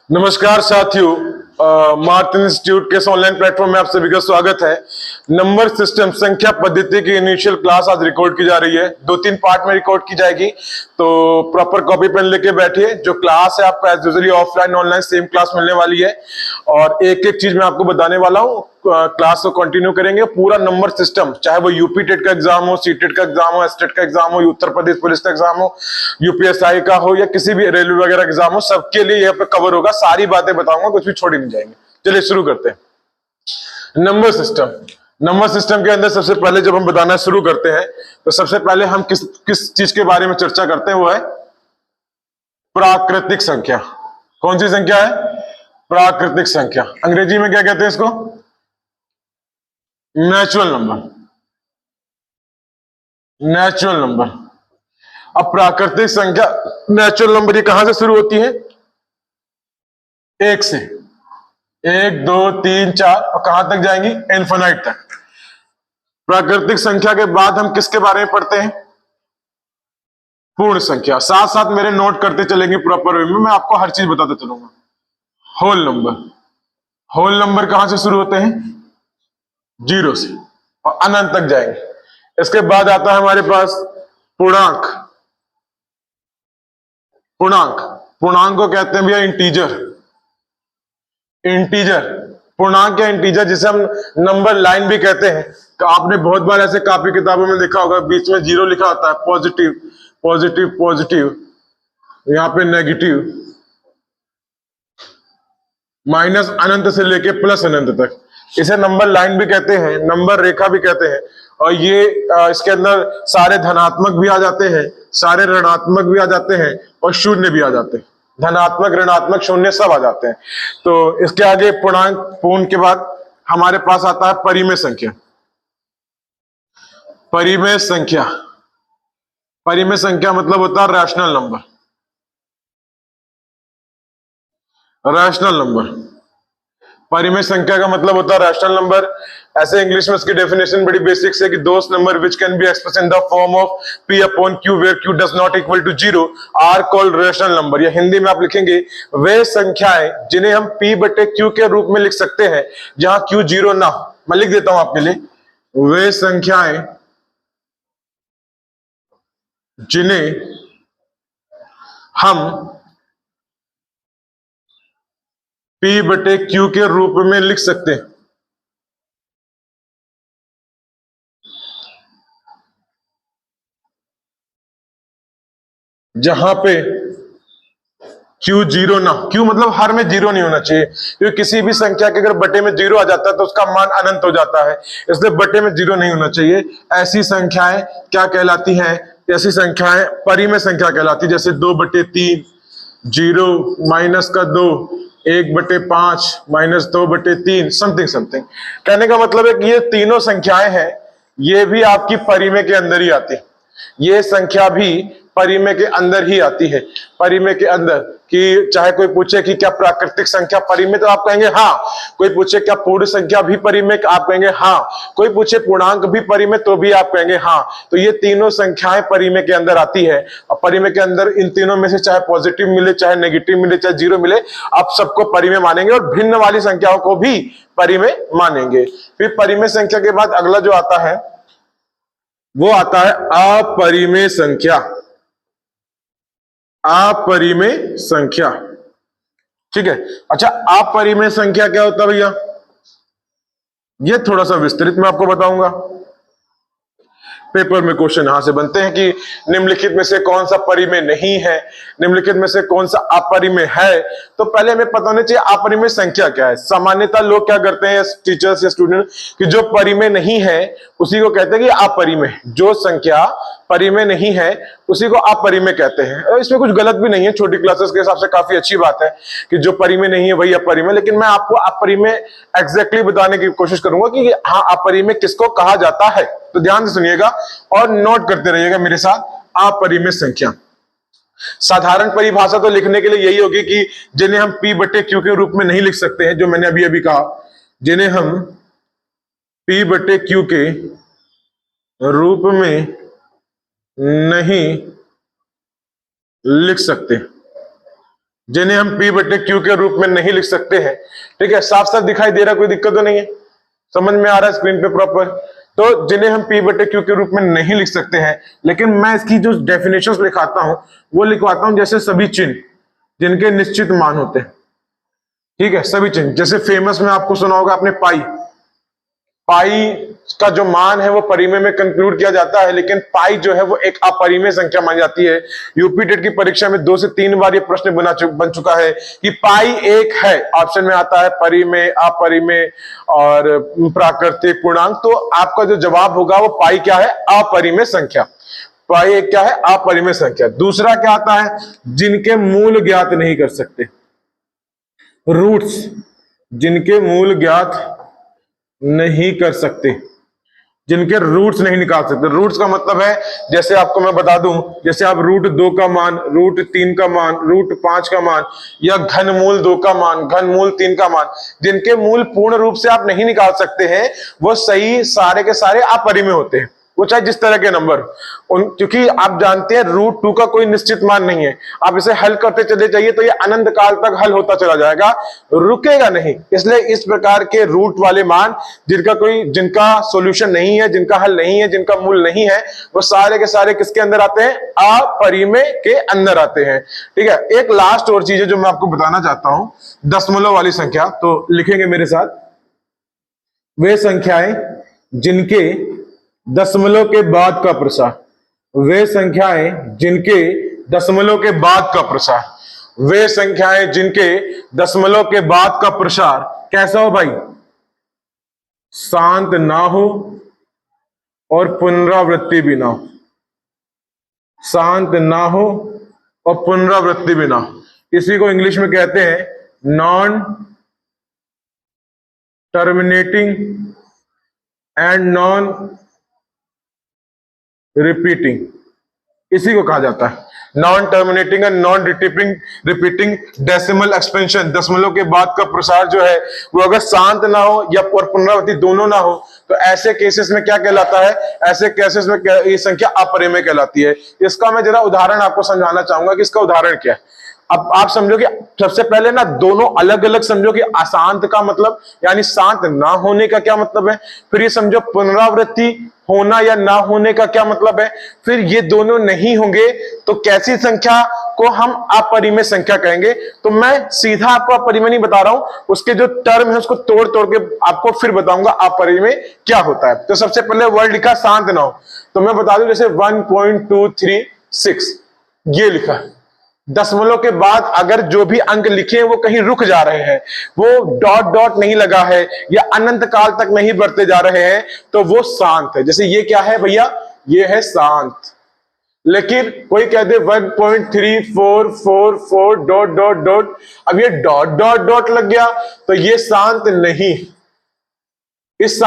नमस्कार साथियों, Martin institute के ऑनलाइन प्लेटफॉर्म में आप सभी का स्वागत है। नंबर सिस्टम संख्या पद्धति की इनिशियल क्लास आज रिकॉर्ड की जा रही है। 2-3 पार्ट में रिकॉर्ड की जाएगी, तो प्रॉपर कॉपी पेन लेके बैठिए। जो क्लास है आपका as usually offline online same class मिलने वाली है और एक एक चीज मैं आपको बताने वाला हूँ। क्लास को कंटिन्यू करेंगे। पूरा नंबर सिस्टम, चाहे वो यूपी टेट का एग्जाम हो, सी टेट का एग्जाम हो, एस टेट का एग्जाम हो, उत्तर प्रदेश पुलिस का एग्जाम हो, यूपीएसआई का हो या किसी भी रेलवे वगैरह एग्जाम हो, सबके लिए यहाँ पे कवर होगा। सारी बातें बताऊंगा, कुछ भी छोड़ी नहीं जाएंगे। चलिए शुरू करते हैं। Number system. नंबर सिस्टम के अंदर सबसे पहले जब हम बताना शुरू करते हैं तो सबसे पहले हम किस चीज के बारे में चर्चा करते हैं, वो है प्राकृतिक संख्या। कौन सी संख्या है? प्राकृतिक संख्या। अंग्रेजी में क्या कहते हैं इसको? Natural number. Natural number. अब प्राकृतिक संख्या नेचुरल नंबर ये कहां से शुरू होती है? 1 से। 1 2 3 4 और कहां तक जाएंगी? इन्फिनाइट तक। प्राकृतिक संख्या के बाद हम किसके बारे में पढ़ते हैं? पूर्ण संख्या। साथ साथ मेरे नोट करते चलेंगे प्रॉपर वे में, मैं आपको हर चीज बताते चलूंगा। Whole number. होल नंबर कहां से शुरू होते हैं? 0 से और अनंत तक जाएंगे। इसके बाद आता है हमारे पास पूर्णांक। पूर्णांक पूर्णांक को कहते हैं भैया इंटीजर। इंटीजर पूर्णांक या इंटीजर, जिसे हम नंबर लाइन भी कहते हैं। तो आपने बहुत बार ऐसे कॉपी किताबों में देखा होगा, बीच में 0 लिखा होता है। पॉजिटिव पॉजिटिव पॉजिटिव, यहां पे नेगेटिव, माइनस अनंत से लेके प्लस अनंत तक। इसे नंबर लाइन भी कहते हैं, नंबर रेखा भी कहते हैं। और ये इसके अंदर सारे धनात्मक भी आ जाते हैं, सारे ऋणात्मक भी आ जाते हैं और शून्य भी आ जाते हैं। धनात्मक ऋणात्मक शून्य सब आ जाते हैं। तो इसके आगे पूर्णांक, पूर्ण के बाद हमारे पास आता है परिमेय संख्या। परिमेय संख्या। परिमेय संख्या मतलब होता है रैशनल नंबर। Rational number. परिमेय संख्या का मतलब होता है रैशनल नंबर। ऐसे इंग्लिश में इसकी डेफिनेशन बड़ी बेसिक है कि those number which can be express in the form of p upon q where q does not equal to 0 are called rational number. या हिंदी में आप लिखेंगे वे संख्याएं जिन्हें हम p बटे q के रूप में लिख सकते हैं जहां q 0 ना हो। मैं लिख देता हूं आपके लिए, वे संख्याएं जिन्हें हम p बटे q के रूप में लिख सकते हैं। जहां पे Q 0 ना, Q मतलब हर में 0 नहीं होना चाहिए, क्योंकि किसी भी संख्या के अगर बटे में 0 आ जाता है तो उसका मान अनंत हो जाता है। इसलिए बटे में 0 नहीं होना चाहिए। ऐसी संख्याएं क्या कहलाती हैं? ऐसी संख्याएं परिमेय संख्या कहलाती है। जैसे 2 बटे 3, 0, माइनस का 2, 1 बटे 5, माइनस 2 बटे 3, समथिंग समथिंग। कहने का मतलब है कि ये तीनों संख्याएं हैं, ये भी आपकी परिमेय के अंदर ही आती है। ये संख्या भी परिमेय के अंदर ही आती है। परिमेय के अंदर, कि चाहे कोई पूछे कि क्या प्राकृतिक संख्या परिमेय, तो आप कहेंगे हाँ। कोई पूछे क्या पूर्ण संख्या भी परिमेय, आप कहेंगे हाँ। कोई पूछे पूर्णांक भी परिमेय, तो भी आप कहेंगे हाँ। तो ये तीनों संख्याएं परिमेय के अंदर आती है। और परिमेय के अंदर इन तीनों में से चाहे पॉजिटिव मिले, चाहे नेगेटिव मिले, चाहे 0 मिले, आप सबको परिमेय मानेंगे और भिन्न वाली संख्याओं को भी परिमेय मानेंगे। फिर परिमेय संख्या के बाद अगला जो आता है वो आता है अपरिमेय संख्या। अपरिमेय संख्या, ठीक है। अच्छा, अपरिमेय संख्या क्या होता है भैया? ये थोड़ा सा विस्तृत मैं आपको बताऊंगा। पेपर में क्वेश्चन यहां से बनते हैं कि निम्नलिखित में से कौन सा परिमेय नहीं है, निम्नलिखित में से कौन सा अपरिमेय है। तो पहले हमें पता होना चाहिए अपरिमेय संख्या क्या है। सामान्यतः लोग क्या करते हैं, टीचर्स या स्टूडेंट, कि जो परिमेय नहीं है उसी को कहते हैं कि अपरिमेय। जो संख्या परिमेय नहीं है उसी को अपरिमेय कहते हैं। और इसमें कुछ गलत भी नहीं है, छोटी क्लासेस के हिसाब से काफी अच्छी बात है कि जो परिमेय नहीं है वही अपरिमेय। लेकिन मैं आपको अपरिमेय एग्जैक्टली बताने की कोशिश करूंगा कि हाँ अपरिमेय किसको कहा जाता है। तो ध्यान से सुनिएगा और नोट करते रहिएगा मेरे साथ। अपरिमेय संख्या साधारण परिभाषा तो लिखने के लिए यही होगी कि जिन्हें हम p बटे q के रूप में नहीं लिख सकते हैं, जो मैंने अभी अभी कहा, जिन्हें हम p बटे q के रूप में नहीं लिख सकते। जिन्हें हम P बटे Q के रूप में नहीं लिख सकते हैं। ठीक है, साफ साफ दिखाई दे रहा, कोई दिक्कत तो नहीं है, समझ में आ रहा है स्क्रीन पे प्रॉपर। तो जिन्हें हम P बटे Q के रूप में नहीं लिख सकते हैं, लेकिन मैं इसकी जो डेफिनेशंस लिखाता हूं वो लिखवाता हूं जैसे सभी चिन्ह जिनके निश्चित मान होते हैं। ठीक है, सभी चिन्ह, जैसे फेमस में आपको सुना होगा आपने पाई, पाई का जो मान है वो परिमेय में कंक्लूड किया जाता है, लेकिन पाई जो है वो एक अपरिमेय संख्या मानी जाती है। यूपी टेट की परीक्षा में 2 से 3 बार ये प्रश्न बन चुका है कि पाई एक है, ऑप्शन में आता है परिमेय, अपरिमेय और प्राकृतिक पूर्णांक। तो आपका जो जवाब होगा वो पाई क्या है, अपरिमेय संख्या। पाई एक क्या है, अपरिमेय संख्या। दूसरा क्या आता है, जिनके मूल ज्ञात नहीं कर सकते, रूट्स, जिनके मूल ज्ञात नहीं कर सकते, जिनके रूट्स नहीं निकाल सकते। रूट्स का मतलब है, जैसे आपको मैं बता दूं, जैसे आप रूट 2 का मान, रूट 3 का मान, रूट 5 का मान, या घनमूल 2 का मान, घनमूल 3 का मान, जिनके मूल पूर्ण रूप से आप नहीं निकाल सकते हैं, वो सही सारे के सारे अपरिमेय होते हैं, वो चाहे जिस तरह के नंबर क्योंकि आप जानते हैं रूट 2 का कोई निश्चित मान नहीं है। आप इसे हल करते चले जाइए तो ये अनंत काल तक हल होता चला जाएगा, रुकेगा नहीं। इसलिए इस प्रकार के रूट वाले मान जिनका सॉल्यूशन नहीं है, जिनका हल नहीं है, जिनका मूल नहीं है, वो सारे के सारे किसके अंदर आते हैं, अपरिमेय के अंदर आते हैं। ठीक है, एक लास्ट और चीज है जो मैं आपको बताना चाहता हूं, दशमलव वाली संख्या। तो लिखेंगे मेरे साथ, वे संख्याएं जिनके दशमलव के बाद का प्रसार, वे संख्याएं जिनके दशमलव के बाद का प्रसार, वे संख्याएं जिनके दशमलव के बाद का प्रसार कैसा हो भाई, शांत ना हो और पुनरावृत्ति भी ना हो, शांत ना हो और पुनरावृत्ति भी ना हो। इसी को इंग्लिश में कहते हैं non terminating and non repeating, इसी को कहा जाता है non terminating and non repeating decimal expansion. दशमलव के बाद का प्रसार जो है वो अगर शांत ना हो या पुनरावृत्ति दोनों ना हो तो ऐसे केसेस में क्या कहलाता है, ऐसे केसेस में ये संख्या अपरिमेय कहलाती है। इसका मैं जरा उदाहरण आपको समझाना चाहूंगा कि इसका उदाहरण क्या है। अब आप समझो कि सबसे पहले ना दोनों अलग अलग समझो कि अशांत का मतलब यानी शांत ना होने का क्या मतलब है, फिर ये समझो पुनरावृत्ति होना या ना होने का क्या मतलब है, फिर ये दोनों नहीं होंगे तो कैसी संख्या को हम अपरिमेय संख्या कहेंगे। तो मैं सीधा आपको अपरिमेय नहीं बता रहा हूं, उसके जो टर्म है उसको तोड़ तोड़ के आपको फिर बताऊंगा अपरिमेय क्या होता है। तो सबसे पहले वर्ड लिखा शांत ना हो, तो मैं बता दूं जैसे 1.236 ये लिखा, दशमलव के बाद अगर जो भी अंक लिखे हैं वो कहीं रुक जा रहे हैं, वो डॉट डॉट नहीं लगा है या अनंत काल तक नहीं बढ़ते जा रहे हैं, तो वो शांत है। जैसे ये क्या है भैया, ये है शांत। लेकिन कोई कहते 1.3444 डॉट डॉट डॉट, अब ये डॉट डॉट डॉट लग गया तो ये शांत नहीं। इस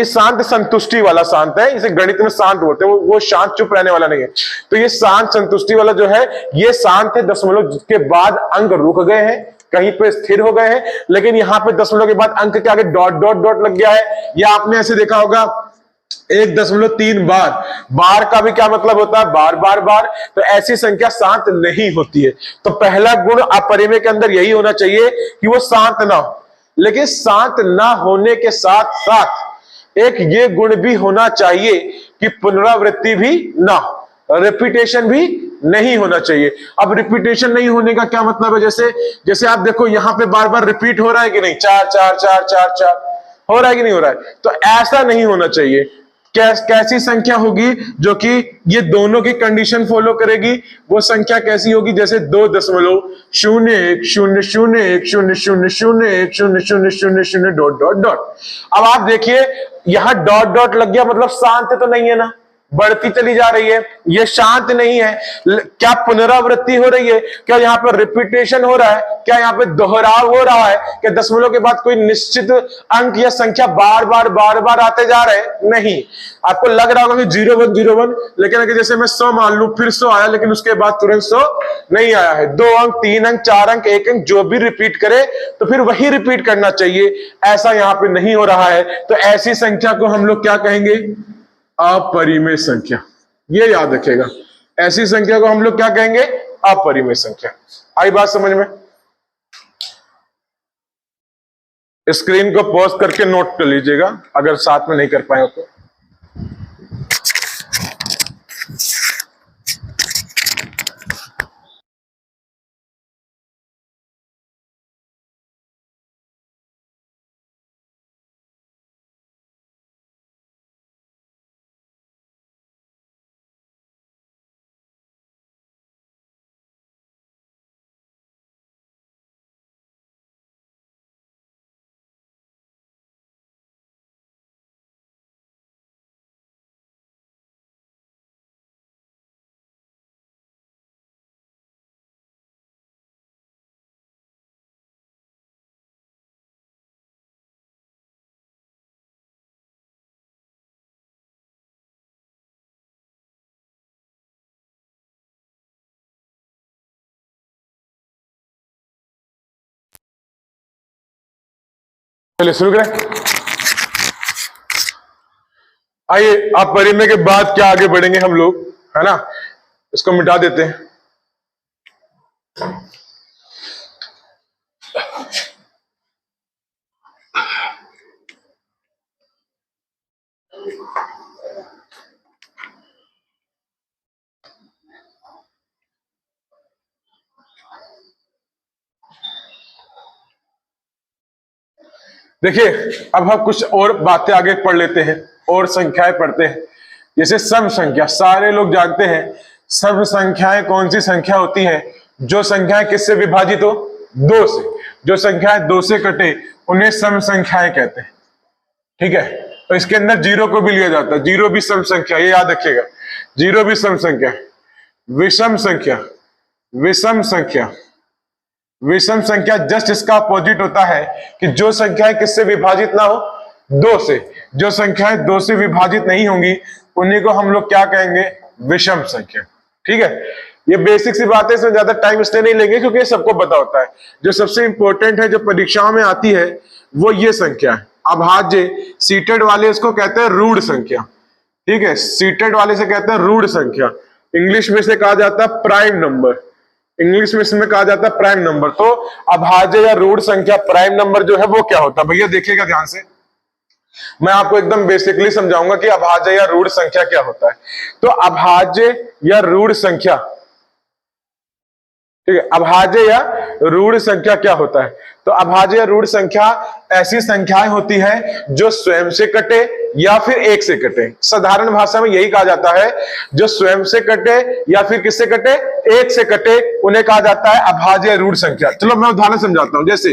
शांत संतुष्टि वाला शांत है, इसे गणित में शांत बोलते हैं, वो शांत चुप रहने वाला नहीं है। तो ये शांत संतुष्टि वाला जो है ये शांत है, दशमलव के बाद अंक रुक गए हैं, कहीं पे स्थिर हो गए हैं, लेकिन यहाँ पे दशमलव के बाद अंक के आगे डॉट डॉट डॉट लग गया है। या आपने ऐसे देखा होगा 1.3 बार, बार का भी क्या मतलब होता है, बार बार बार। तो ऐसी संख्या शांत नहीं होती है। तो पहला गुण अपरिमेय के अंदर यही होना चाहिए कि वो शांत ना हो, लेकिन शांत ना होने के साथ साथ एक ये गुण भी होना चाहिए कि पुनरावृत्ति भी ना हो, रिपीटेशन भी नहीं होना चाहिए। अब रिपीटेशन नहीं होने का क्या मतलब है, जैसे आप देखो यहां पे बार बार रिपीट हो रहा है कि नहीं, 4 4 4 4 4 हो रहा है कि नहीं हो रहा है, तो ऐसा नहीं होना चाहिए। कैसी संख्या होगी जो कि ये दोनों की कंडीशन फॉलो करेगी, वो संख्या कैसी होगी, जैसे 2.01010010001000 डॉट डॉट डॉट। अब आप देखिए यहां डॉट डॉट लग गया, मतलब शांत तो नहीं है ना, बढ़ती चली जा रही है, ये शांत नहीं है। क्या पुनरावृत्ति हो रही है, क्या यहाँ पर रिपीटेशन हो रहा है, क्या यहाँ पे दोहराव हो रहा है, क्या दशमलव के बाद कोई निश्चित अंक या संख्या बार बार बार बार आते जा रहे हैं, नहीं। आपको लग रहा होगा कि 0101, लेकिन अगर जैसे मैं 100 मान लूं, फिर 100 आया, लेकिन उसके बाद तुरंत 100 नहीं आया है। 2 अंक, 3 अंक, 4 अंक, 1 अंक जो भी रिपीट करे तो फिर वही रिपीट करना चाहिए, ऐसा यहाँ पे नहीं हो रहा है। तो ऐसी संख्या को हम लोग क्या कहेंगे, अपरिमेय संख्या। ये याद रखेगा, ऐसी संख्या को हम लोग क्या कहेंगे, अपरिमेय संख्या। आई बात समझ में। स्क्रीन को पॉज करके नोट कर लीजिएगा अगर साथ में नहीं कर पाए हो तो। चलिए शुरू करें। आइए, आप परिमेय के बाद क्या आगे बढ़ेंगे हम लोग, है ना। इसको मिटा देते हैं। देखिए, अब हम कुछ और बातें आगे पढ़ लेते हैं और संख्याएं पढ़ते हैं। जैसे सम संख्या, सारे लोग जानते हैं सम संख्याएं कौन सी संख्या होती है? जो संख्याएं किससे विभाजित हो? दो से। जो संख्याएं दो से कटे उन्हें सम संख्याएं कहते हैं। ठीक है, तो इसके अंदर जीरो को भी लिया जाता है। जीरो भी सम संख्या, ये याद रखिएगा। जीरो भी सम संख्या। विषम संख्या, विषम संख्या, विषम संख्या जस्ट इसका अपोजिट होता है कि जो संख्याएं किससे विभाजित ना हो? दो से। जो संख्याएं दो से विभाजित नहीं होंगी उन्हीं को हम लोग क्या कहेंगे? विषम संख्या। ठीक है, ये बेसिक सी बात है, इसमें ज्यादा टाइम इसलिए नहीं लेंगे क्योंकि सबको पता होता है। जो सबसे इंपॉर्टेंट है, जो परीक्षाओं में आती है, वो ये संख्या है। अभाज्य, सीटेड वाले इसको कहते हैं रूढ़ संख्या। ठीक है, सीटेड वाले से कहते हैं रूढ़ संख्या। इंग्लिश में से कहा जाता है प्राइम नंबर। इंग्लिश में इसमें कहा जाता है प्राइम नंबर। तो अभाज्य या रूढ़ संख्या प्राइम नंबर जो है वो क्या होता है? भैया देखिएगा ध्यान से, मैं आपको एकदम बेसिकली समझाऊंगा कि अभाज्य या रूढ़ संख्या क्या होता है। तो अभाज्य या रूढ़ संख्या, ठीक है, अभाज्य या रूढ़ संख्या क्या होता है? तो अभाज्य या रूढ़ संख्या ऐसी संख्याएं होती है जो स्वयं से कटे या फिर एक से कटे। साधारण भाषा में यही कहा जाता है, जो स्वयं से कटे या फिर किससे कटे? एक से कटे, उन्हें कहा जाता है अभाज्य या रूढ़ संख्या। चलो मैं उदाहरण समझाता हूं। जैसे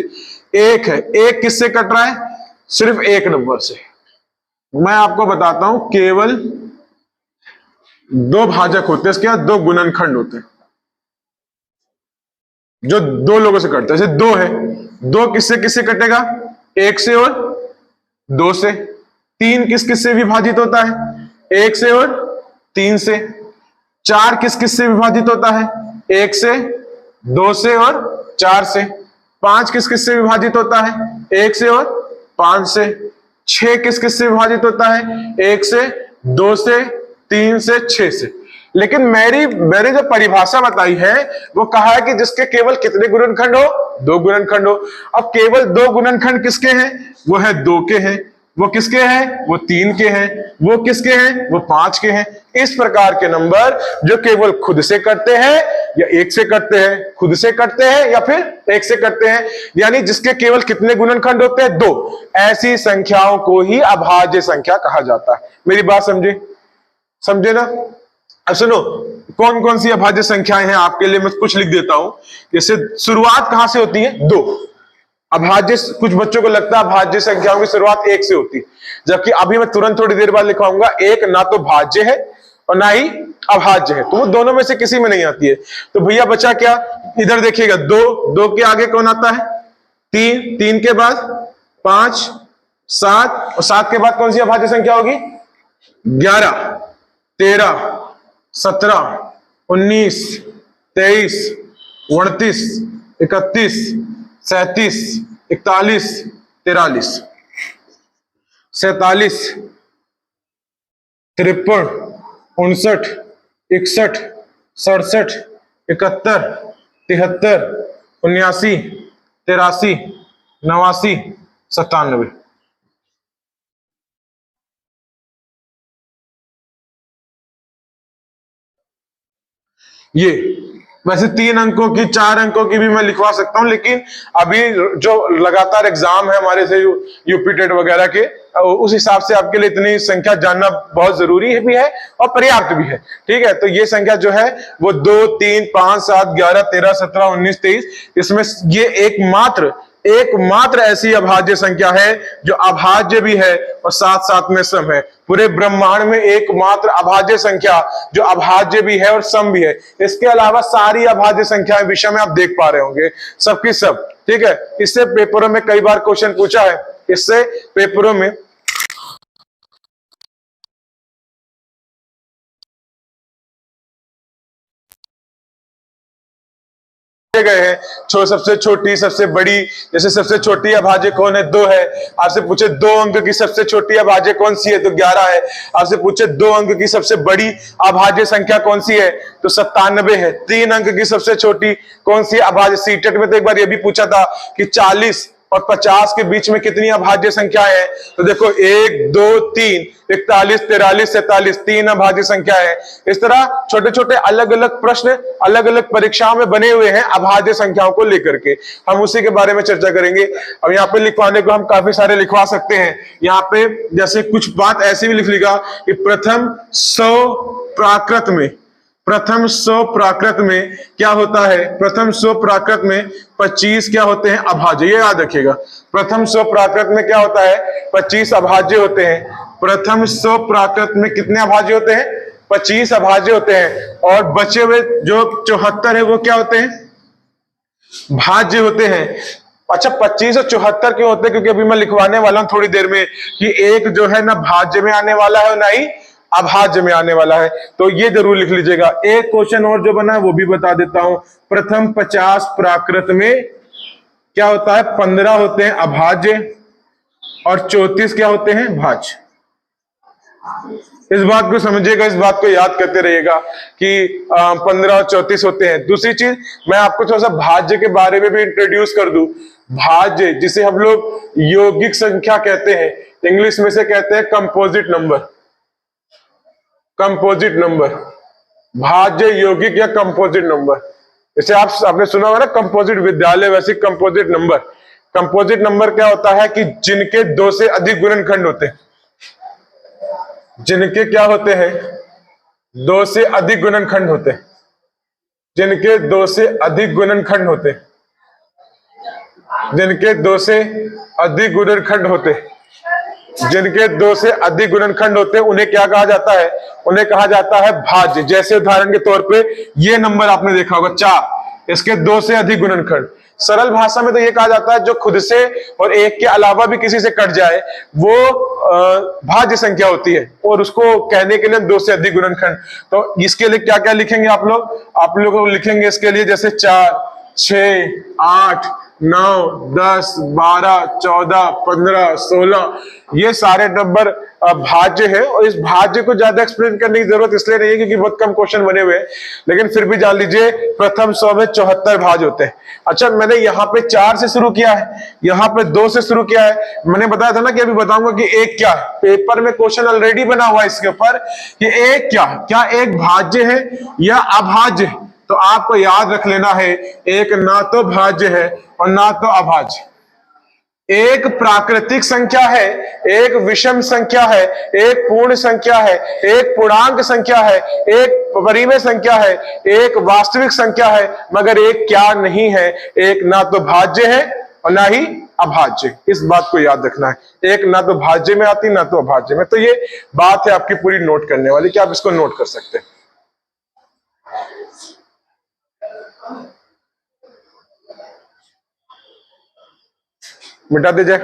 एक है, एक किससे कट रहा है? सिर्फ एक नंबर से। मैं आपको बताता हूं, केवल दो भाजक होते हैं, इसके बाद दो गुणनखंड होते हैं जो दो लोगों से कटता है। जैसे दो है, दो किससे किससे कटेगा? एक से और दो से। तीन किस किस से विभाजित होता है? एक से और तीन से। चार किस किस से विभाजित होता है? एक से, दो से और चार से। पांच किस किस से विभाजित होता है? एक से और पांच से। छह किस किस से विभाजित होता है? एक से, दो से, तीन से, छह से। लेकिन मैंने जो परिभाषा बताई है वो कहा है कि जिसके केवल कितने गुणनखंड हो? दो गुणनखंड हो। अब केवल दो गुणनखंड किसके हैं? वो है दो के हैं। वो किसके हैं? वो तीन के हैं। वो किसके हैं? वो पांच के हैं। इस प्रकार के नंबर जो केवल खुद से करते हैं या एक से करते हैं, खुद से करते हैं या फिर एक से करते हैं, यानी जिसके केवल कितने गुणनखंड होते हैं? दो। ऐसी संख्याओं को ही अभाज्य संख्या कहा जाता है। मेरी बात समझे? समझे ना? अब सुनो, कौन कौन सी अभाज्य संख्याएं हैं आपके लिए मैं कुछ लिख देता हूं। जैसे शुरुआत कहां से होती है? दो। अभाज्य, कुछ बच्चों को लगता है अभाज्य संख्याओं की शुरुआत एक से होती, जबकि अभी मैं तुरंत थोड़ी देर बाद लिखाऊंगा एक ना तो भाज्य है और ना ही अभाज्य है, तो वो दोनों में से किसी में नहीं आती है। तो भैया बचा क्या? इधर देखिएगा, दो, दो के आगे कौन आता है? तीन, तीन के बाद पांच, सात, और सात के बाद कौन सी अभाज्य संख्या होगी? 11, 13, 17, 19, 23, 29, 31, 37, 41, 43, 47, 53, 59, 61, 67, 71, 73, 79, 83, 89, 97। ये वैसे 3 अंकों की 4 अंकों की भी मैं लिखवा सकता हूं, लेकिन अभी जो लगातार एग्जाम है हमारे से यूपी टेट वगैरह के, उस हिसाब से आपके लिए इतनी संख्या जानना बहुत जरूरी है भी है और पर्याप्त भी है। ठीक है, तो ये संख्या जो है वो 2, 3, 5, 7, 11, 13, 17, 19, 23, इसमें ये एकमात्र ऐसी अभाज्य संख्या है जो अभाज्य भी है और साथ साथ में सम है। पूरे ब्रह्मांड में एकमात्र अभाज्य संख्या जो अभाज्य भी है और सम भी है। इसके अलावा सारी अभाज्य संख्याएं विषय में आप देख पा रहे होंगे सबकी सब। ठीक है, इससे पेपरों में कई बार क्वेश्चन पूछा है, इससे पेपरों में गए हैं सबसे छोटी सबसे बड़ी। जैसे सबसे छोटी अभाज्य कौन है? 2 है। आपसे पूछे 2 अंक की सबसे छोटी अभाज्य कौन सी है? तो 11 है। आपसे पूछे 2 अंक की सबसे बड़ी अभाज्य संख्या कौन सी है? तो 97 है। 3 अंक की सबसे छोटी कौन सी अभाज्य? सीटेट में तो एक बार यह भी पूछा था कि 40 और 50 के बीच में कितनी अभाज्य संख्याएं हैं? तो देखो 1, 2, 3, 41, 43, 47, 3 अभाज्य संख्या है। इस तरह छोटे छोटे अलग अलग प्रश्न अलग अलग परीक्षाओं में बने हुए हैं अभाज्य संख्याओं को लेकर के। हम उसी के बारे में चर्चा करेंगे। अब यहाँ पे लिखवाने को हम काफी सारे लिखवा सकते हैं। यहाँ पे जैसे कुछ बात ऐसी भी लिख लिखा कि प्रथम 100 प्राकृत में, प्रथम 100 प्राकृत में क्या होता है? प्रथम 100 प्राकृत में 25 क्या होते हैं? अभाज्य। ये याद रखिएगा, प्रथम 100 प्राकृत में क्या होता है? 25 अभाज्य होते हैं। प्रथम 100 प्राकृत में कितने अभाज्य होते हैं? 25 अभाज्य होते हैं। और बचे हुए जो 74 है वो क्या होते हैं? भाज्य होते हैं। अच्छा, 25 और 74 क्यों होते हैं? क्योंकि अभी मैं लिखवाने वाला हूं थोड़ी देर में कि एक जो है ना भाज्य में आने वाला है और ना ही अभाज्य में आने वाला है। तो ये जरूर लिख लीजिएगा। एक क्वेश्चन और जो बना है वो भी बता देता हूं। प्रथम 50 प्राकृत में क्या होता है? 15 होते हैं अभाज्य और 34 क्या होते हैं? भाज्य। इस बात को समझिएगा, इस बात को याद करते रहिएगा कि 15 और 34 होते हैं। दूसरी चीज मैं आपको थोड़ा सा भाज्य के बारे में भी इंट्रोड्यूस कर दूं। भाज्य जिसे हम लोग यौगिक संख्या कहते हैं, इंग्लिश में से कहते हैं कंपोजिट नंबर। कंपोजिट नंबर, भाज्य, यौगिक या कंपोजिट नंबर। जैसे आपने सुना होगा ना कंपोजिट विद्यालय, वैसे कंपोजिट नंबर। कंपोजिट नंबर क्या होता है कि जिनके 2 से अधिक गुणनखंड होते हैं। जिनके क्या होते हैं? 2 से अधिक गुणनखंड होते हैं। जिनके 2 से अधिक गुणनखंड होते हैं। जिनके 2 से अधिक गुणनखंड होते हैं। जिनके 2 से अधिक गुणनखंड होते हैं उन्हें क्या कहा जाता है? उन्हें कहा जाता है भाज्य। जैसे उदाहरण के तौर पे ये नंबर आपने देखा होगा 4, इसके 2 से अधिक गुणनखंड। सरल भाषा में तो ये कहा जाता है जो खुद से और एक के अलावा भी किसी से कट जाए वो भाज्य संख्या होती है, और उसको कहने के लिए 2 से अधिक गुणनखंड। तो इसके लिए क्या क्या लिखेंगे आप लोग? आप लोग लिखेंगे इसके लिए जैसे 4, 6, 8, 9, 10, 12, 14, 15, 16, ये सारे नंबर भाज्य है। और इस भाज्य को ज्यादा एक्सप्लेन करने की जरूरत इसलिए नहीं है क्योंकि बहुत कम क्वेश्चन बने हुए हैं, लेकिन फिर भी जान लीजिए प्रथम 100 में 74 भाज्य होते हैं। अच्छा, मैंने यहाँ पे 4 से शुरू किया है, यहाँ पे 2 से शुरू किया है। मैंने बताया था ना कि अभी बताऊंगा कि एक क्या है। पेपर में क्वेश्चन ऑलरेडी बना हुआ है इसके ऊपर कि एक क्या एक भाज्य है या अभाज्य है। तो आपको याद रख लेना है, एक ना तो भाज्य है और ना तो अभाज्य। एक प्राकृतिक संख्या है, एक विषम संख्या है, एक पूर्ण संख्या है, एक पूर्णांक संख्या है, एक परिमेय संख्या है, एक वास्तविक संख्या है, मगर एक क्या नहीं है? एक ना तो भाज्य है और ना ही अभाज्य। इस बात को याद रखना है, एक ना तो भाज्य में आती ना तो अभाज्य में। तो ये बात है आपकी पूरी नोट करने वाली कि आप इसको नोट कर सकते हैं। मिटा दीजिए।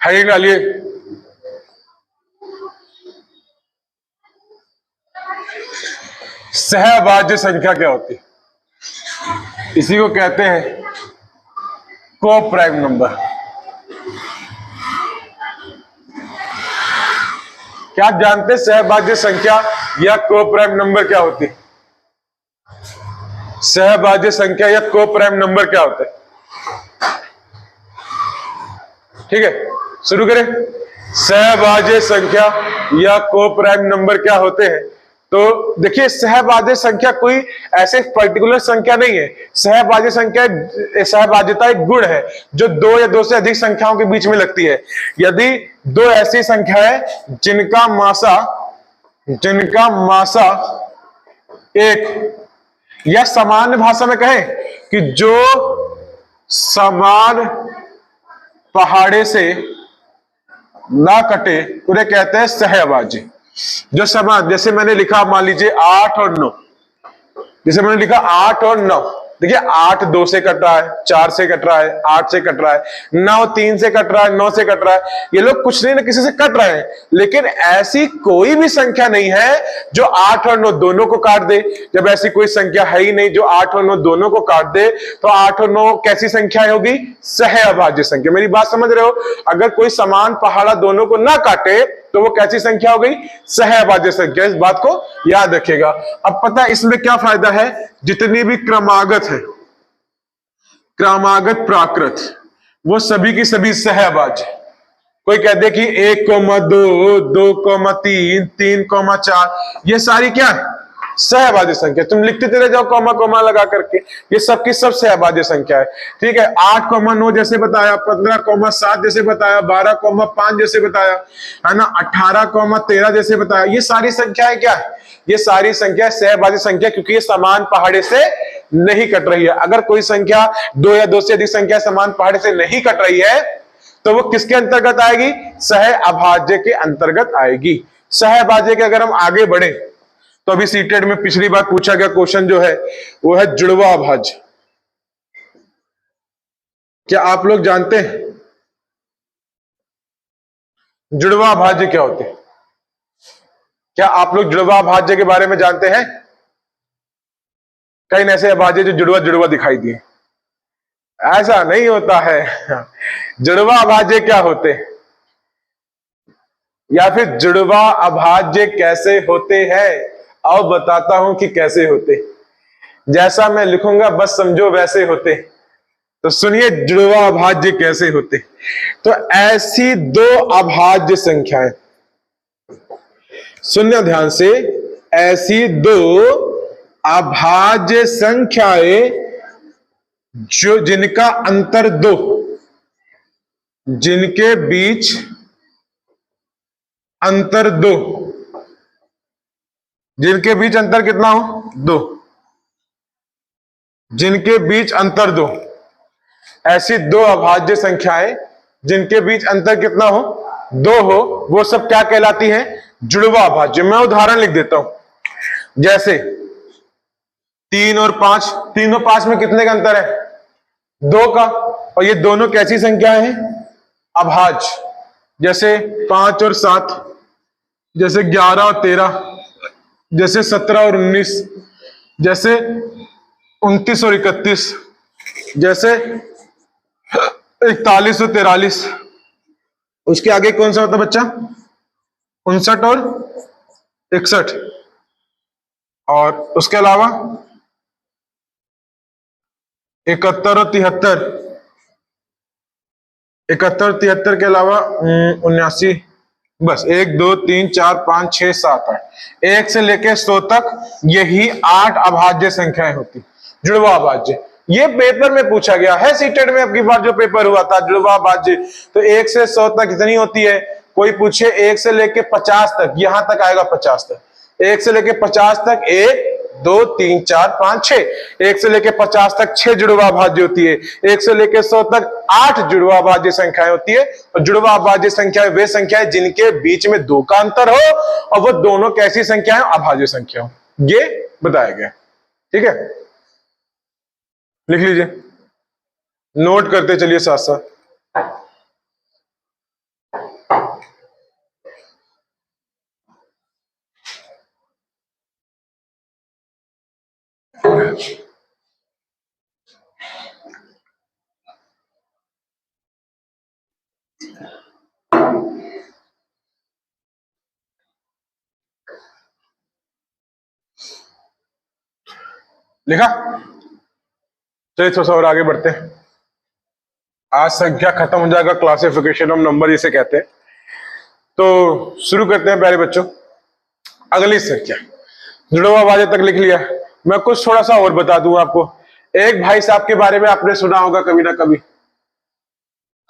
हेडिंग डालिए। सहभाज्य संख्या क्या होती है? इसी को कहते हैं को प्राइम नंबर। क्या आप जानते हैं सहभाज्य संख्या या को प्राइम नंबर क्या होती है? सहभाज्य संख्या या को प्राइम नंबर क्या होता है? ठीक है, शुरू करें। सहभाज्य संख्या या को प्राइम नंबर क्या होते हैं? तो देखिए, सहभाज्य संख्या कोई ऐसे पर्टिकुलर संख्या नहीं है। सहभाज्य संख्या, सहभाज्यता एक गुण है जो दो या दो से अधिक संख्याओं के बीच में लगती है। यदि दो ऐसी संख्या है जिनका मासा एक, या सामान्य भाषा में कहें कि जो समान पहाड़े से ना कटे उन्हें कहते हैं सहभाज्य। जो समान, जैसे मैंने लिखा, मान लीजिए 8 और 9, जैसे मैंने लिखा 8 और 9, देखिए 8 2 से कट रहा है, 4 से कट रहा है, 8 से कट रहा है, 9 3 से कट रहा है, 9 से कट रहा है। ये लोग कुछ नहीं ना किसी से कट रहे हैं, लेकिन ऐसी कोई भी संख्या नहीं है जो 8 और 9 दोनों को काट दे। जब ऐसी कोई संख्या है ही नहीं जो 8 और 9 दोनों को काट दे, तो 8 और 9 कैसी संख्या होगी? सहअभाज्य संख्या। मेरी बात समझ रहे हो? अगर कोई समान पहाड़ा दोनों को ना काटे तो वो कैसी संख्या हो गई? सहअभाज्य संख्या। इस बात को याद रखिएगा। अब पता है इसमें क्या फायदा है? जितनी भी क्रमागत है, क्रमागत प्राकृत, वो सभी की सभी सहअभाज्य। कोई कहते कि 1,2, 2,3, 3,4, ये सारी क्या है? सहअभाज्य संख्या। तुम लिखते चले जाओ कॉमा कॉमा लगा करके, ये सब की सब सहअभाज्य संख्या है। ठीक है, 8,9 जैसे बताया, 15,7 जैसे बताया, 12,5 जैसे बताया, है ना, 18,13 जैसे बताया। ये सारी संख्याएं क्या है? ये सारी संख्या सहअभाज्य संख्या, क्योंकि ये समान पहाड़े से नहीं कट रही है। अगर कोई संख्या दो या दो से अधिक संख्या समान पहाड़े से नहीं कट रही है तो वो किसके अंतर्गत आएगी? सहअभाज्य के अंतर्गत आएगी। सहअभाज्य के अगर हम आगे बढ़े तो अभी सीटेट में पिछली बार पूछा गया क्वेश्चन जो है वो है जुड़वा अभाज्य। क्या आप लोग जानते हैं जुड़वा अभाज्य क्या होते हैं? क्या आप लोग जुड़वा अभाज्य के बारे में जानते हैं? कई ऐसे अभाज्य जो जुड़वा जुड़वा दिखाई दिए, ऐसा नहीं होता है। जुड़वा अभाज्य क्या होते हैं, या फिर जुड़वा अभाज्य कैसे होते हैं? आओ बताता हूं कि कैसे होते। जैसा मैं लिखूंगा बस समझो वैसे होते। तो सुनिए जुड़वा अभाज्य कैसे होते। तो ऐसी दो अभाज्य संख्याएं, सुनिए ध्यान से, ऐसी दो अभाज्य संख्याएं जो जिनका अंतर 2, जिनके बीच अंतर 2, जिनके बीच अंतर कितना हो? 2, जिनके बीच अंतर 2, ऐसी दो अभाज्य संख्याएं जिनके बीच अंतर कितना हो? 2 हो, वो सब क्या कहलाती हैं? जुड़वा अभाज्य। मैं उदाहरण लिख देता हूं। जैसे 3 और 5, 3 और 5 में कितने का अंतर है? 2 का। और ये दोनों कैसी संख्याएं हैं? अभाज्य। जैसे 5 और 7, जैसे 11 और 13, जैसे 17 और 19, जैसे 29 और 31, जैसे 41 और 43। उसके आगे कौन सा होता बच्चा? 59 और 61। और उसके अलावा 71 और 73, 71 और 73 के अलावा 79। बस 1 2 3 4 5 6 7 8, 1 से लेके 100 तक यही 8 अभाज्य संख्याएं होती, जुड़वा अभाज्य। ये पेपर में पूछा गया है, सीटेट में अबकी बार जो पेपर हुआ था जुड़वा अभाज्य। तो 1 से 100 तक कितनी होती है? कोई पूछे 1 से लेके 50 तक, यहां तक आएगा 50 तक। 1 से लेके 50 तक 1 2 3 4 5 6, 1 से लेके 50 तक 6 जुड़वा अभाज्य होती है। 1 से लेके 100 तक 8 जुड़वा अभाज्य संख्याएं होती है। और जुड़वा अभाज्य संख्याएं वे संख्याएं जिनके बीच में 2 का अंतर हो और वो दोनों कैसी संख्याएं? अभाज्य संख्या हो। ये बताया गया। ठीक है, लिख लीजिए, नोट करते चलिए साथ साथ। लिखा? चलिए थोड़ा सा और आगे बढ़ते हैं। आज संख्या खत्म हो जाएगा, क्लासिफिकेशन ऑफ नंबर इसे कहते हैं। तो शुरू करते हैं प्यारे बच्चों। अगली संख्या जुड़ा हुआ आवाज तक लिख लिया। मैं कुछ थोड़ा सा और बता दूं आपको। एक भाई साहब के बारे में आपने सुना होगा कभी ना कभी,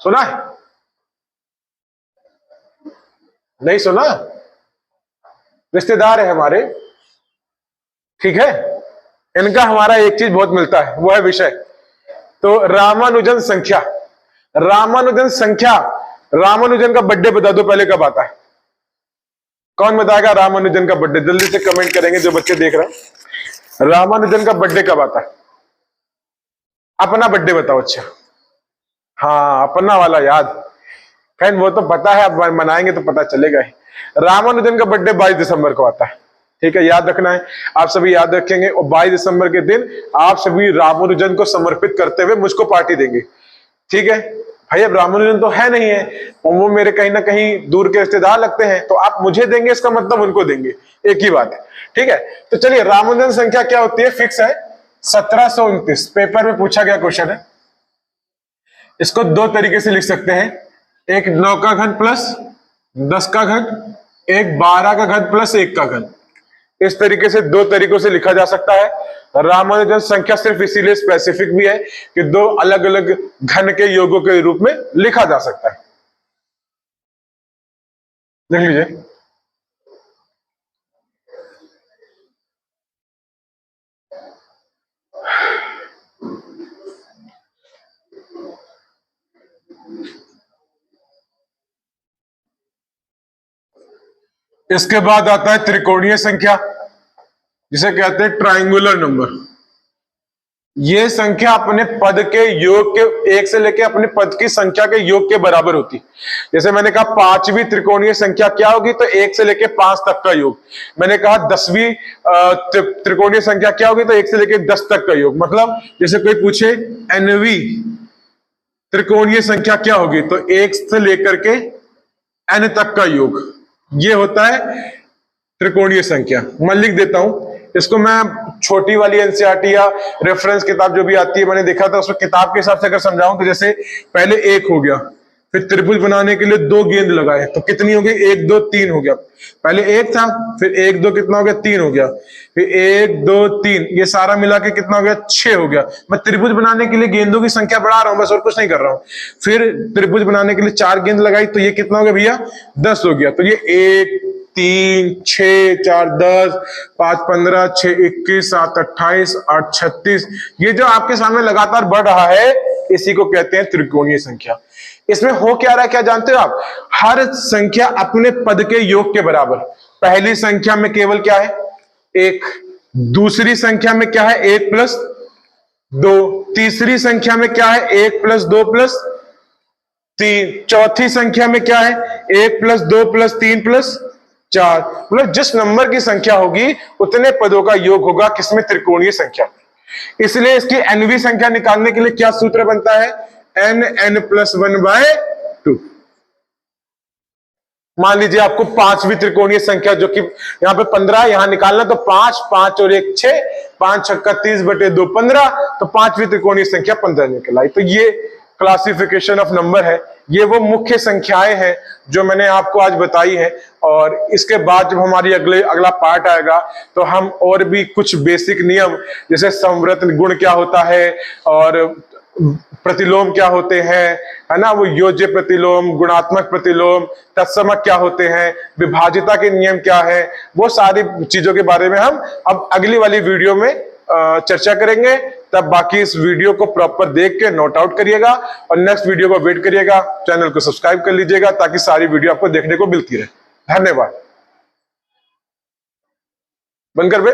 सुना है? नहीं सुना? रिश्तेदार है हमारे, ठीक है। इनका हमारा एक चीज बहुत मिलता है, वो है विषय। तो रामानुजन संख्या, रामानुजन संख्या, रामानुजन का बर्थडे बता दो पहले कब आता है? कौन बताएगा रामानुजन का बर्थडे? जल्दी से कमेंट करेंगे जो बच्चे देख रहे हैं। रामानुजन का बर्थडे कब आता है? अपना बर्थडे बताओ। अच्छा हाँ, अपना वाला याद, खैर वो तो पता है, अब मनाएंगे तो पता चलेगा ही। रामानुजन का बर्थडे 22 दिसंबर को आता है, ठीक है, याद रखना है। आप सभी याद रखेंगे और 22 दिसंबर के दिन आप सभी रामानुजन को समर्पित करते हुए मुझको पार्टी देंगे, ठीक है। भाई अब रामानुजन तो है नहीं है, वो मेरे कहीं ना कहीं दूर के रिश्तेदार लगते हैं, तो आप मुझे देंगे इसका मतलब उनको देंगे, एक ही बात है, ठीक है। तो चलिए, रामानुजन संख्या क्या होती है? फिक्स है 1729। पेपर में पूछा गया क्वेश्चन है। इसको दो तरीके से लिख सकते हैं, एक 9 का घन प्लस 10 का घन, एक 12 का घन प्लस 1 का घन। इस तरीके से दो तरीकों से लिखा जा सकता है। रामानुजन संख्या सिर्फ इसीलिए स्पेसिफिक भी है कि दो अलग अलग घन के योगों के रूप में लिखा जा सकता है। देख लीजिए, इसके बाद आता है त्रिकोणीय संख्या, जिसे कहते हैं ट्रायंगुलर नंबर। ये संख्या अपने पद के योग के, एक से लेके अपने पद की संख्या के योग के बराबर होती। जैसे मैंने कहा पांचवी त्रिकोणीय संख्या क्या होगी, तो 1 से लेके 5 तक का योग। मैंने कहा 10वीं त्रिकोणीय संख्या क्या होगी, तो 1 से लेके 10 तक का योग। मतलब जैसे कोई पूछे nवीं त्रिकोणीय संख्या क्या होगी, तो 1 से लेकर के n तक का योग, ये होता है त्रिकोणीय संख्या। मैं लिख देता हूं इसको। मैं छोटी वाली एनसीईआरटी या रेफरेंस किताब जो भी आती है, मैंने देखा था उसमें किताब के हिसाब से अगर समझाऊं तो जैसे पहले 1 हो गया, फिर त्रिभुज बनाने के लिए 2 गेंद लगाए, तो कितनी हो गई? 1 2 3 हो गया। पहले 1 था, फिर 1 2 कितना हो गया? 3 हो गया, फिर 1 2 3, ये सारा मिला के कितना हो गया? 6 हो गया। मैं त्रिभुज बनाने के लिए गेंदों की संख्या बढ़ा रहा हूं बस, और कुछ नहीं कर रहा हूं। फिर त्रिभुज बनाने के लिए 4 गेंद लगाई, तो ये कितना हो गया भैया? 10 हो गया। तो ये 1 3 6 4 10 5 15 6 21 7 28 8 36, ये जो आपके सामने लगातार बढ़ रहा है, इसी को कहते हैं त्रिकोणीय संख्या। इसमें हो क्या रहा है, क्या जानते हो आप? हर संख्या अपने पद के योग के बराबर। पहली संख्या में केवल क्या है? 1। दूसरी संख्या में क्या है? 1 प्लस 2। तीसरी संख्या में क्या है? 1 प्लस 2 प्लस 3। चौथी संख्या में क्या है? 1 प्लस 2 प्लस 3 प्लस 4। मतलब जिस नंबर की संख्या होगी उतने पदों का योग होगा किसमें? त्रिकोणीय संख्या। इसलिए इसकी nवीं संख्या निकालने के लिए क्या सूत्र बनता है? n+1/2। मान लीजिए आपको 5वीं त्रिकोणीय संख्या, जो कि यहां पे 15 यहां निकालना, तो 5 5 और 1 6, 5 छक्का 30/2 15, तो 5वीं त्रिकोणीय संख्या 15 निकल आई। तो ये क्लासिफिकेशन ऑफ नंबर है, ये वो मुख्य संख्याएं हैं जो मैंने आपको आज बताई है। और इसके बाद जब हमारी अगला पार्ट आएगा तो हम और भी कुछ बेसिक नियम, जैसे संवृत गुण क्या होता है और प्रतिलोम क्या होते हैं, है ना, वो योज्य प्रतिलोम, गुणात्मक प्रतिलोम, तत्समक क्या होते हैं, विभाजिता के नियम क्या है, वो सारी चीजों के बारे में हम अब अगली वाली वीडियो में चर्चा करेंगे। तब बाकी इस वीडियो को प्रॉपर देख के नोट आउट करिएगा और नेक्स्ट वीडियो को वेट करिएगा। चैनल को सब्सक्राइब कर लीजिएगा ताकि सारी वीडियो आपको देखने को मिलती रहे। धन्यवाद। बंद कर बे।